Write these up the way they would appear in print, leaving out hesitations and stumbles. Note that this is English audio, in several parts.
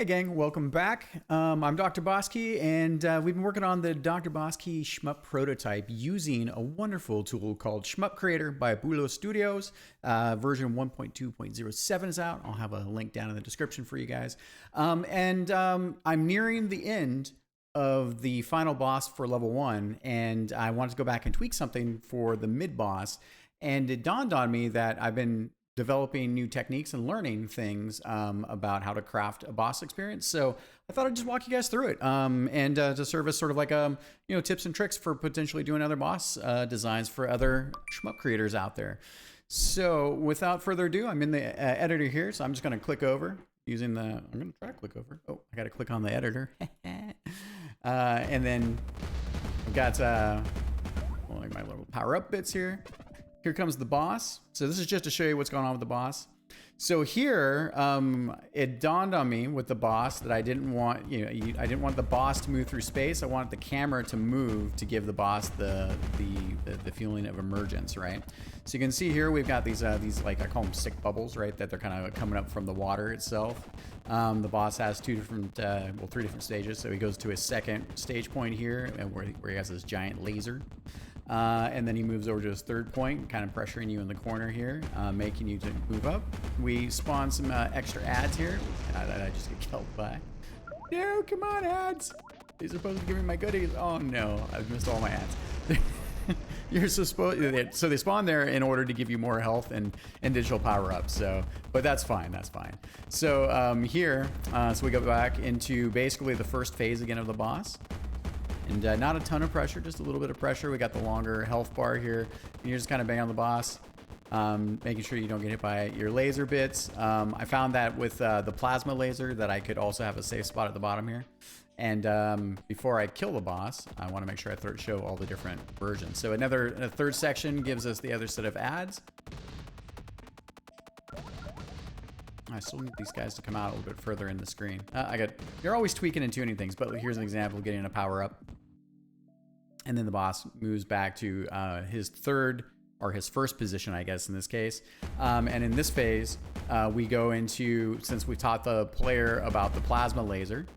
Hey gang, welcome back. I'm Drbosskey, and we've been working on the Drbosskey SHMUP prototype using a wonderful tool called SHMUP Creator by Bulo Studios. Version 1.2.07 is out. I'll have a link down in the description for you guys. I'm nearing the end of the final boss for level 1, and I wanted to go back and tweak something for the mid boss. And it dawned on me that I've been developing new techniques and learning things about how to craft a boss experience. So I thought I'd just walk you guys through it and to serve as sort of like tips and tricks for potentially doing other boss designs for other shmup creators out there. So without further ado, I'm in the editor here. So I'm just going to click over using I'm going to try to click over. Oh, I got to click on the editor. And then I've got like my little power up bits here. Here comes the boss. So this is just to show you what's going on with the boss. So here, it dawned on me with the boss that I didn't want, I didn't want the boss to move through space. I wanted the camera to move to give the boss the feeling of emergence, right? So you can see here we've got these like I call them stick bubbles, right? That they're kind of coming up from the water itself. The boss has three different stages. So he goes to his second stage point here, and where he has this giant laser. And then he moves over to his third point, kind of pressuring you in the corner here, making you to move up. We spawn some extra ads here. I just get killed by. No, come on, ads. These are supposed to give me my goodies. Oh no, I've missed all my ads. You're supposed, so they spawn there in order to give you more health and digital power-ups. So, but that's fine. That's fine. So here, so we go back into basically the first phase again of the boss. And not a ton of pressure, just a little bit of pressure. We got the longer health bar here. And you're just kind of bang on the boss, making sure you don't get hit by your laser bits. I found that with the plasma laser that I could also have a safe spot at the bottom here. And before I kill the boss, I want to make sure I show all the different versions. So a third section gives us the other set of ads. I still need these guys to come out a little bit further in the screen. You're always tweaking and tuning things, but here's an example of getting a power up. And then the boss moves back to his third, or his first position, I guess, in this case. And in this phase, we go into, since we taught the player about the plasma laser,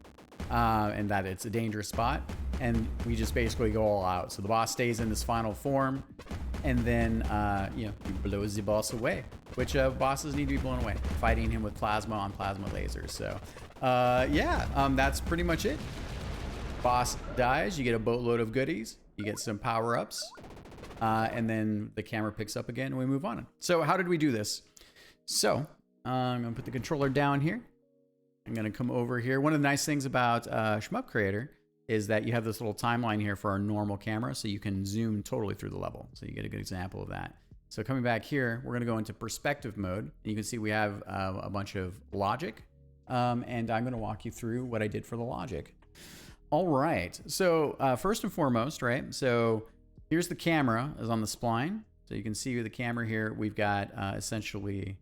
and that it's a dangerous spot, and we just basically go all out. So the boss stays in this final form, and then, he blows the boss away, which bosses need to be blown away, fighting him with plasma on plasma lasers. So, that's pretty much it. Boss dies, you get a boatload of goodies, you get some power-ups, and then the camera picks up again and we move on. So how did we do this? So I'm gonna put the controller down here. I'm gonna come over here. One of the nice things about SHMUP Creator is that you have this little timeline here for our normal camera, so you can zoom totally through the level. So you get a good example of that. So coming back here, we're gonna go into perspective mode. And you can see we have a bunch of logic, and I'm gonna walk you through what I did for the logic. All right, so first and foremost, right? So here's the camera is on the spline. So you can see the camera here. We've got essentially,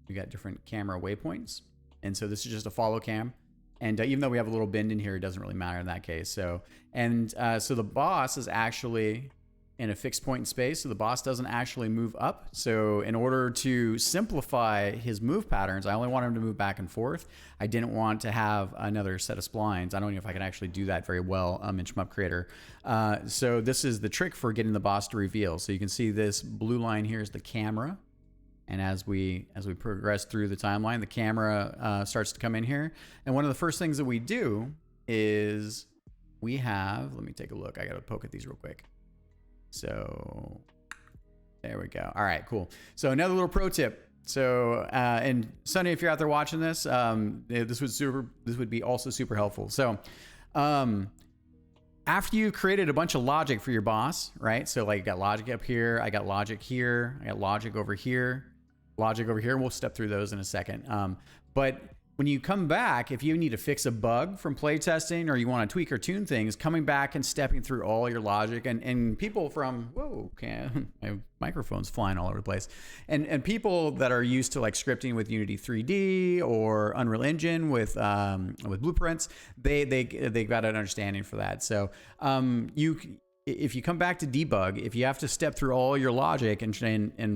we got different camera waypoints. And so this is just a follow cam. And even though we have a little bend in here, it doesn't really matter in that case. So, so the boss is actually in a fixed point in space. So the boss doesn't actually move up. So in order to simplify his move patterns, I only want him to move back and forth. I didn't want to have another set of splines. I don't know if I can actually do that very well in SHMUP Creator. So this is the trick for getting the boss to reveal. So you can see this blue line here is the camera. And as we progress through the timeline, the camera starts to come in here. And one of the first things that we do is we have, let me take a look. I got to poke at these real quick. So there we go. All right, cool. So another little pro tip. So, and Sonny, if you're out there watching this, this would be also super helpful. So, after you've created a bunch of logic for your boss, right? So like you got logic up here, I got logic here, I got logic over here, logic over here. We'll step through those in a second. But when you come back, if you need to fix a bug from playtesting or you want to tweak or tune things, coming back and stepping through all your logic and people from, whoa, my microphone's flying all over the place. And people that are used to like scripting with Unity 3D or Unreal Engine with blueprints, they got an understanding for that. So if you come back to debug, if you have to step through all your logic and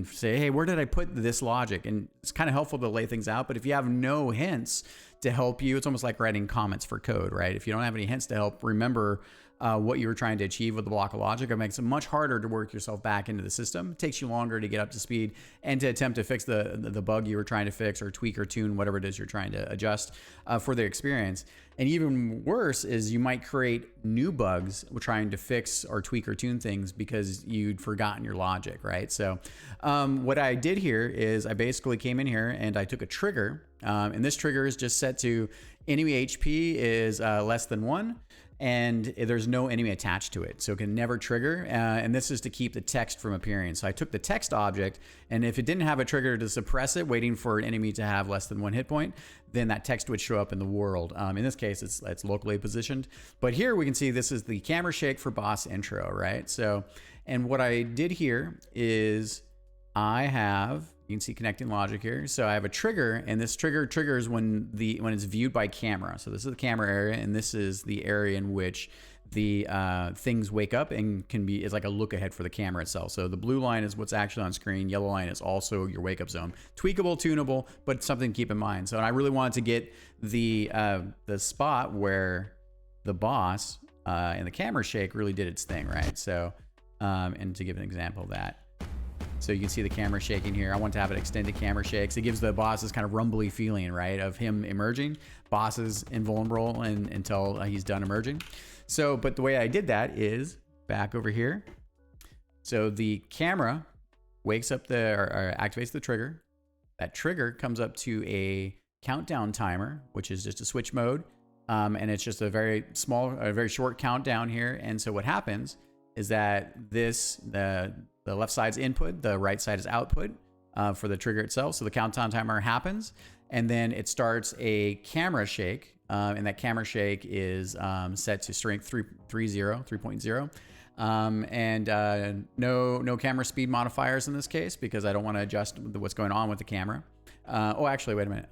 say, hey, where did I put this logic? And it's kind of helpful to lay things out. But if you have no hints to help you, it's almost like writing comments for code, right? If you don't have any hints to help remember what you were trying to achieve with the block of logic, it makes it much harder to work yourself back into the system. It takes you longer to get up to speed and to attempt to fix the bug you were trying to fix, or tweak or tune whatever it is you're trying to adjust for the experience. And even worse is you might create new bugs trying to fix or tweak or tune things because you'd forgotten your logic, right? So what I did here is I basically came in here and I took a trigger, and this trigger is just set to enemy HP is less than 1. And there's no enemy attached to it, so it can never trigger. And this is to keep the text from appearing. So I took the text object, and if it didn't have a trigger to suppress it, waiting for an enemy to have less than 1 hit point, then that text would show up in the world. In this case, it's locally positioned. But here we can see this is the camera shake for boss intro, right? So, and what I did here is I have, you can see connecting logic here. So I have a trigger, and this trigger triggers when it's viewed by camera. So this is the camera area, and this is the area in which the things wake up and is like a look ahead for the camera itself. So the blue line is what's actually on screen. Yellow line is also your wake up zone. Tweakable, tunable, but something to keep in mind. So I really wanted to get the spot where the boss and the camera shake really did its thing, right? So and to give an example of that. So you can see the camera shaking here. I want to have an extended camera shake. So it gives the boss this kind of rumbly feeling, right, of him emerging. Boss is invulnerable until he's done emerging. So, but the way I did that is back over here. So the camera wakes up or activates the trigger. That trigger comes up to a countdown timer, which is just a switch mode. And it's just a very short countdown here. And so what happens is that the left side's input, the right side is output for the trigger itself. So the countdown timer happens, and then it starts a camera shake, and that camera shake is set to strength 3.0, and no camera speed modifiers in this case because I don't want to adjust what's going on with the camera. Oh, actually, wait a minute.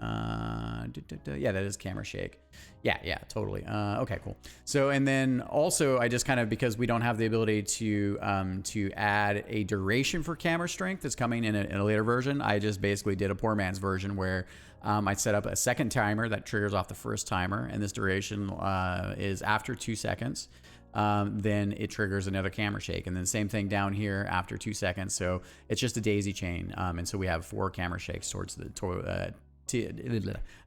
Yeah, that is camera shake. Yeah, totally. Okay, cool. So, and then also I just kind of, because we don't have the ability to add a duration for camera strength that's coming in a later version, I just basically did a poor man's version where I set up a second timer that triggers off the first timer, and this duration is after 2 seconds. Then it triggers another camera shake, and then same thing down here after 2 seconds. So it's just a daisy chain, and so we have 4 camera shakes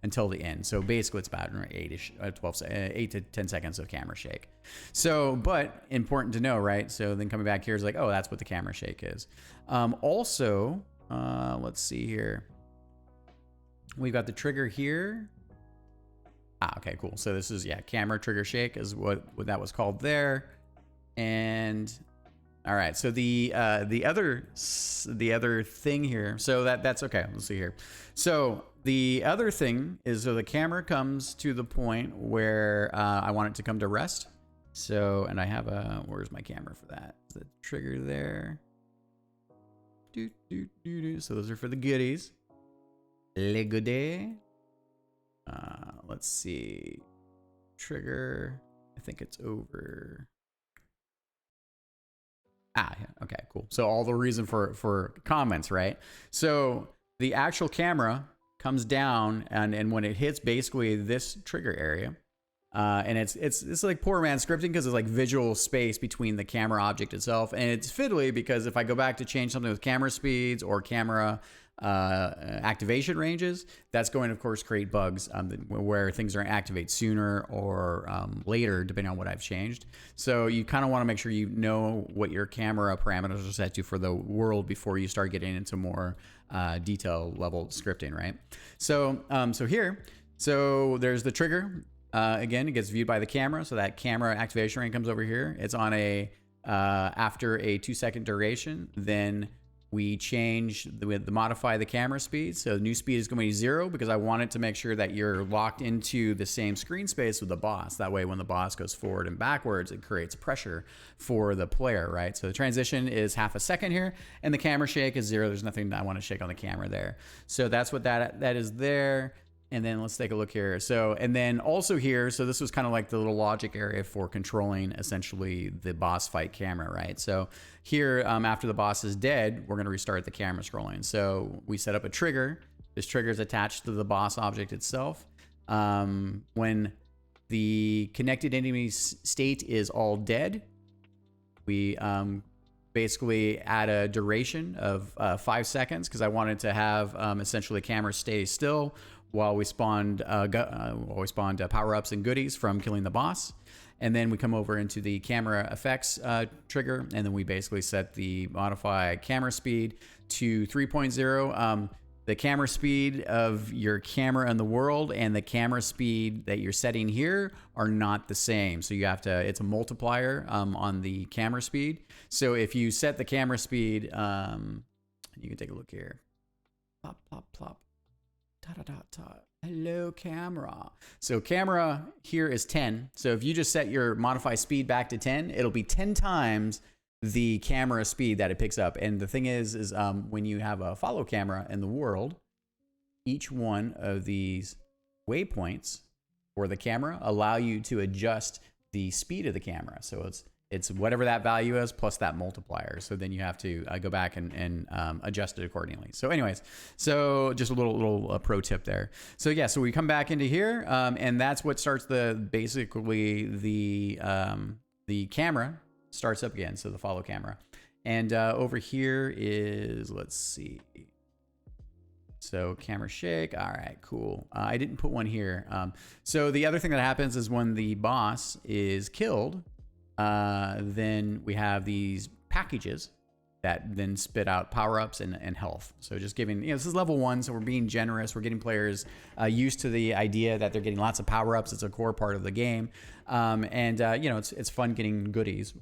until the end. So basically it's about 8 to 10 seconds of camera shake. So, but important to know, right? So then coming back here is like, oh, that's what the camera shake is. Also, let's see here. We've got the trigger here. Okay, cool. So this is, camera trigger shake is what that was called there. And all right, so the other thing here, so that's okay. Let's see here. So the other thing is, so the camera comes to the point where I want it to come to rest. So, and I have where's my camera for that? Is the trigger there? So those are for the goodies. Le goodie. Let's see. Trigger. I think it's over. Yeah, okay, cool. So all the reason for comments, right? So the actual camera comes down, and when it hits basically this trigger area, and it's like poor man scripting because it's like visual space between the camera object itself, and it's fiddly because if I go back to change something with camera speeds or camera activation ranges, that's going to, of course, create bugs where things are activate sooner or later, depending on what I've changed. So you kind of want to make sure you know what your camera parameters are set to for the world before you start getting into more detail level scripting, right? So so there's the trigger. Again, it gets viewed by the camera, so that camera activation range comes over here. It's on after a 2-second duration. Then we modify the camera speed. So the new speed is going to be 0 because I want it to make sure that you're locked into the same screen space with the boss. That way, when the boss goes forward and backwards, it creates pressure for the player, right? So the transition is ½ a second here, and the camera shake is 0. There's nothing I want to shake on the camera there. So that's what that is there. And then let's take a look here. So, and then also here, so this was kind of like the little logic area for controlling essentially the boss fight camera, right? So here, after the boss is dead, we're gonna restart the camera scrolling. So we set up a trigger. This trigger is attached to the boss object itself. When the connected enemy state is all dead, we basically add a duration of 5 seconds because I wanted to have essentially the camera stay still while we spawned power-ups and goodies from killing the boss. And then we come over into the camera effects trigger, and then we basically set the modify camera speed to 3.0. The camera speed of your camera in the world and the camera speed that you're setting here are not the same. So you have to, it's a multiplier on the camera speed. So if you set the camera speed, you can take a look here. Plop, plop, plop. Hello, camera. So camera here is 10. So if you just set your modify speed back to 10, it'll be 10 times the camera speed that it picks up. And the thing is when you have a follow camera in the world, each one of these waypoints for the camera allow you to adjust the speed of the camera. So it's whatever that value is plus that multiplier. So then you have to go back and adjust it accordingly. So anyways, so just a little pro tip there. So yeah, so we come back into here and that's what starts basically the camera starts up again. So the follow camera. And over here is, let's see. So camera shake. All right, cool. I didn't put one here. So the other thing that happens is when the boss is killed, then we have these packages that then spit out power-ups and health. So just giving, this is level 1, so we're being generous. We're getting players used to the idea that they're getting lots of power-ups. It's a core part of the game. It's fun getting goodies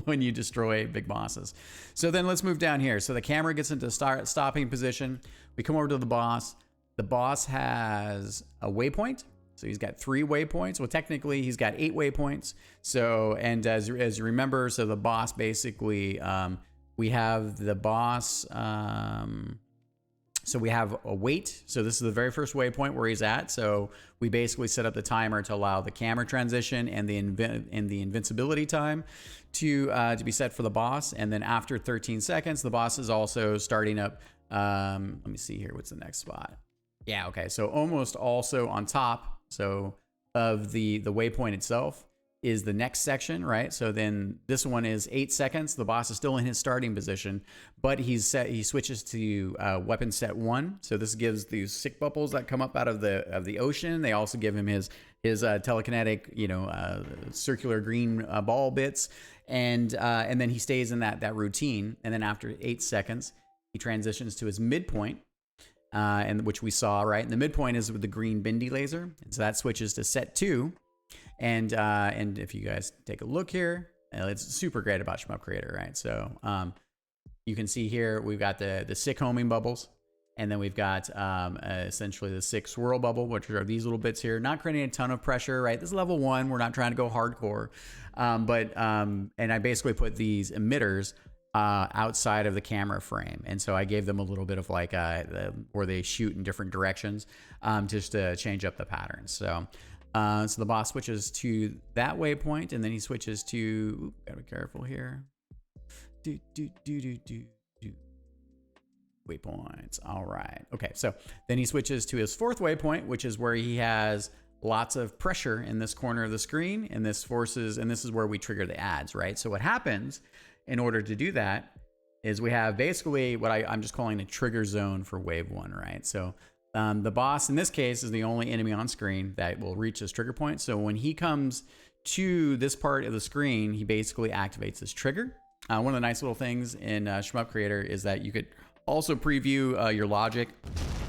when you destroy big bosses. So then let's move down here. So the camera gets into stopping position. We come over to the boss. The boss has a waypoint. So he's got 3 waypoints. Well, technically he's got 8 waypoints. So, and as you remember, so the boss basically, we have the boss, so we have a wait. So this is the very first waypoint where he's at. So we basically set up the timer to allow the camera transition and the invincibility time to be set for the boss. And then after 13 seconds, the boss is also starting up. Let me see here. What's the next spot? Yeah. Okay. So almost also on top. So of the waypoint itself is the next section, right? So then this one is 8 seconds. The boss is still in his starting position, but he switches to weapon set 1. So this gives these sick bubbles that come up out of the ocean. They also give him his telekinetic, circular green ball bits, and then he stays in that routine. And then after 8 seconds, he transitions to his midpoint. And which we saw, right? And the midpoint is with the green Bindi laser. And so that switches to set 2. And if you guys take a look here, it's super great about SHMUP Creator, right? So you can see here, we've got the sick homing bubbles. And then we've got essentially the sick swirl bubble, which are these little bits here, not creating a ton of pressure, right? This is level 1. We're not trying to go hardcore. And I basically put these emitters outside of the camera frame. And so I gave them a little bit of like where they shoot in different directions just to change up the patterns. So the boss switches to that waypoint, and then he switches to, gotta be careful here. Waypoints. All right. Okay. So then he switches to his 4th waypoint, which is where he has lots of pressure in this corner of the screen, and this is where we trigger the ads, right? So what happens in order to do that is we have basically what I'm just calling a trigger zone for wave 1, right? So the boss in this case is the only enemy on screen that will reach this trigger point. So when he comes to this part of the screen, he basically activates this trigger. One of the nice little things in SHMUP Creator is that you could also preview your logic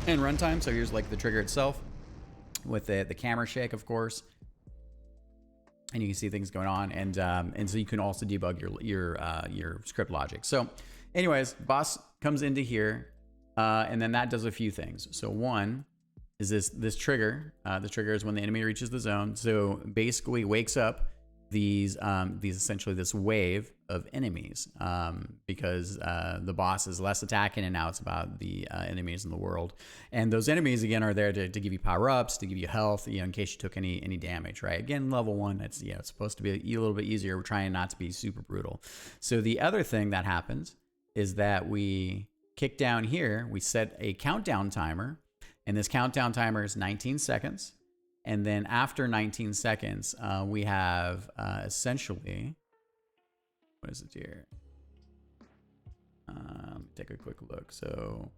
and runtime. So here's like the trigger itself with the camera shake, of course. And you can see things going on, and so you can also debug your script logic. So, anyways, boss comes into here, and then that does a few things. So one is this trigger. The trigger is when the enemy reaches the zone. So basically wakes up these essentially this wave of enemies, because the boss is less attacking and now it's about the enemies in the world. And those enemies again are there to give you power-ups, to give you health, in case you took any damage, right? Again, level 1, it's it's supposed to be a little bit easier. We're trying not to be super brutal. So the other thing that happens is that we kick down here, we set a countdown timer, and this countdown timer is 19 seconds. And then after 19 seconds, we have essentially, what is it here? Take a quick look. So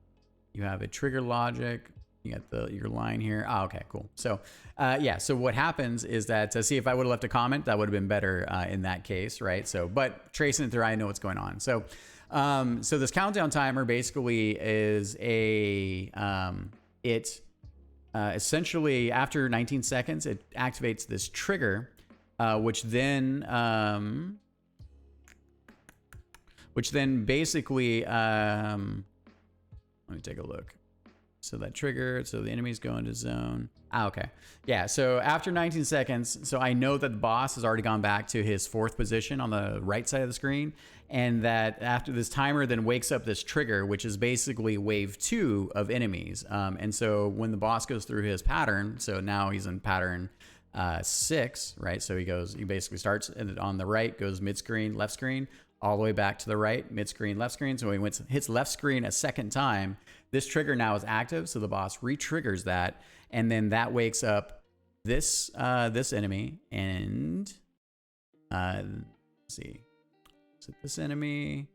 you have a trigger logic. You got your line here. Oh, okay, cool. So yeah, so what happens is that, see, if I would have left a comment, that would have been better in that case, right? So, but tracing it through, I know what's going on. So, so this countdown timer basically is essentially after 19 seconds, it activates this trigger, which then basically, let me take a look. So that trigger, so the enemies go into zone. Okay. Yeah, so after 19 seconds, so I know that the boss has already gone back to his 4th position on the right side of the screen, and that after this timer then wakes up this trigger, which is basically wave 2 of enemies. And so when the boss goes through his pattern, so now he's in pattern 6, right? So he basically starts on the right, goes mid-screen, left screen, all the way back to the right, mid-screen, left screen. So when he hits left screen a second time, this trigger now is active, so the boss re-triggers that, and then that wakes up this this enemy, and let's see, is it this enemy,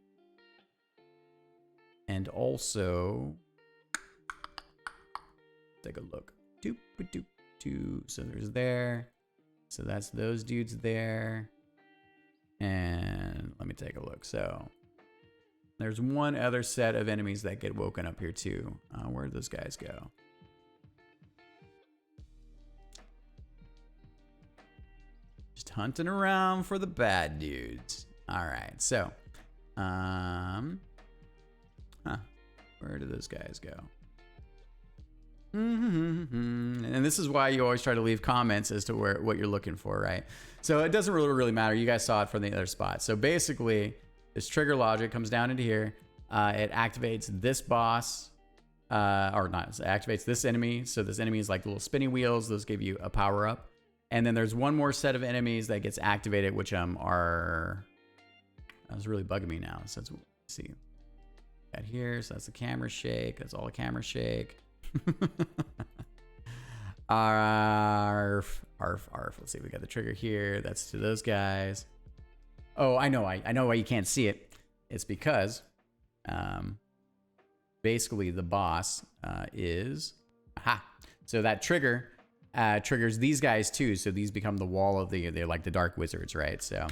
and also take a look. Doop doop doop. So there's there. So that's those dudes there, and let me take a look. So there's one other set of enemies that get woken up here too. Where'd those guys go? Just hunting around for the bad dudes. All right, so, where do those guys go? And this is why you always try to leave comments as to what you're looking for, right? So it doesn't really matter. You guys saw it from the other spot. So basically, this trigger logic comes down into here. It activates this boss, or not, it activates this enemy. So this enemy is like little spinning wheels. Those give you a power up. And then there's one more set of enemies that gets activated, which are, that's really bugging me now. So let's see. Got here, so that's the camera shake. That's all the camera shake. Arf. Let's see, we got the trigger here. That's to those guys. Oh, I know why you can't see it. It's because basically the boss is, so that trigger triggers these guys too. So these become the wall of they're like the dark wizards, right? So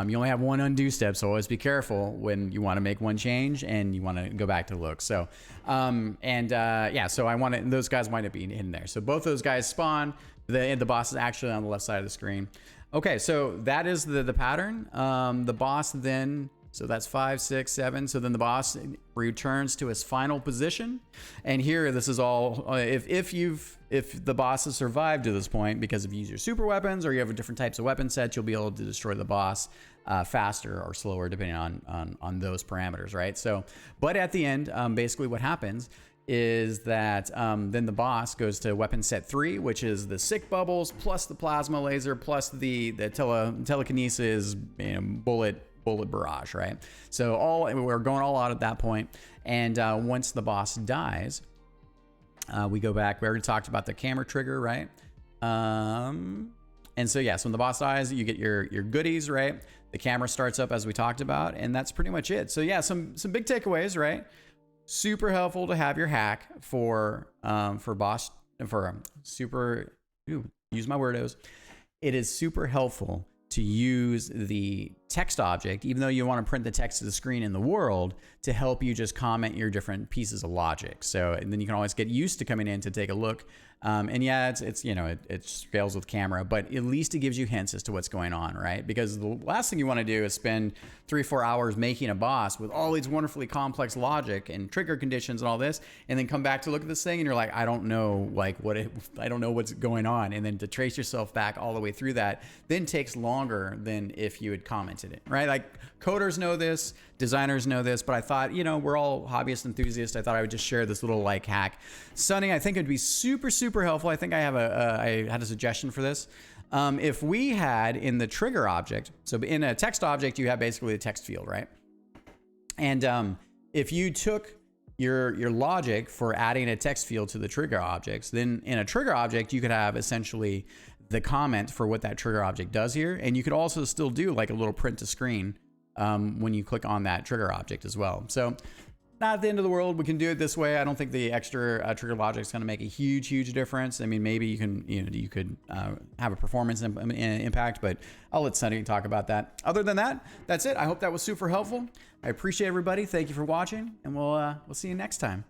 you only have one undo step, so always be careful when you want to make one change and you want to go back to look. So yeah, so those guys wind up being hidden there. So both those guys spawn. The boss is actually on the left side of the screen. Okay, so that is the pattern. The boss then, so that's 5, 6, 7. So then the boss returns to his final position. And here, this is all, if the boss has survived to this point, because if you use your super weapons or you have different types of weapon sets, you'll be able to destroy the boss faster or slower, depending on those parameters, right? So, but at the end, basically what happens is that then the boss goes to weapon set 3, which is the sick bubbles plus the plasma laser plus the telekinesis bullet barrage, right? So we're going all out at that point. And once the boss dies, we go back. We already talked about the camera trigger, right? And so yeah, so when the boss dies, you get your goodies, right? The camera starts up as we talked about, and that's pretty much it. So yeah, some big takeaways, right? Super helpful to have your hack for use my wordos. It is super helpful to use the text object, even though you want to print the text to the screen in the world, to help you just comment your different pieces of logic. So, and then you can always get used to coming in to take a look. And yeah, it's you know, it scales with camera, but at least it gives you hints as to what's going on, right? Because the last thing you want to do is spend 3-4 hours making a boss with all these wonderfully complex logic and trigger conditions and all this, and then come back to look at this thing and you're like, I don't know, like I don't know what's going on. And then to trace yourself back all the way through that then takes longer than if you had commented it, right? Like coders know this, designers know this, but I thought, you know, we're all hobbyist enthusiasts. I thought I would just share this little like hack. Sunny, I think it'd be super, super helpful. I think I have I had a suggestion for this. If we had in the trigger object, so in a text object, you have basically a text field, right? And if you took your logic for adding a text field to the trigger objects, then in a trigger object, you could have essentially the comment for what that trigger object does here. And you could also still do like a little print to screen when you click on that trigger object as well. So not the end of the world. We can do it this way. I don't think the extra trigger logic is going to make a huge difference. I mean, maybe you could have a performance impact, but I'll let Sunny talk about that. Other than that, that's it. I hope that was super helpful. I appreciate everybody. Thank you for watching, and we'll see you next time.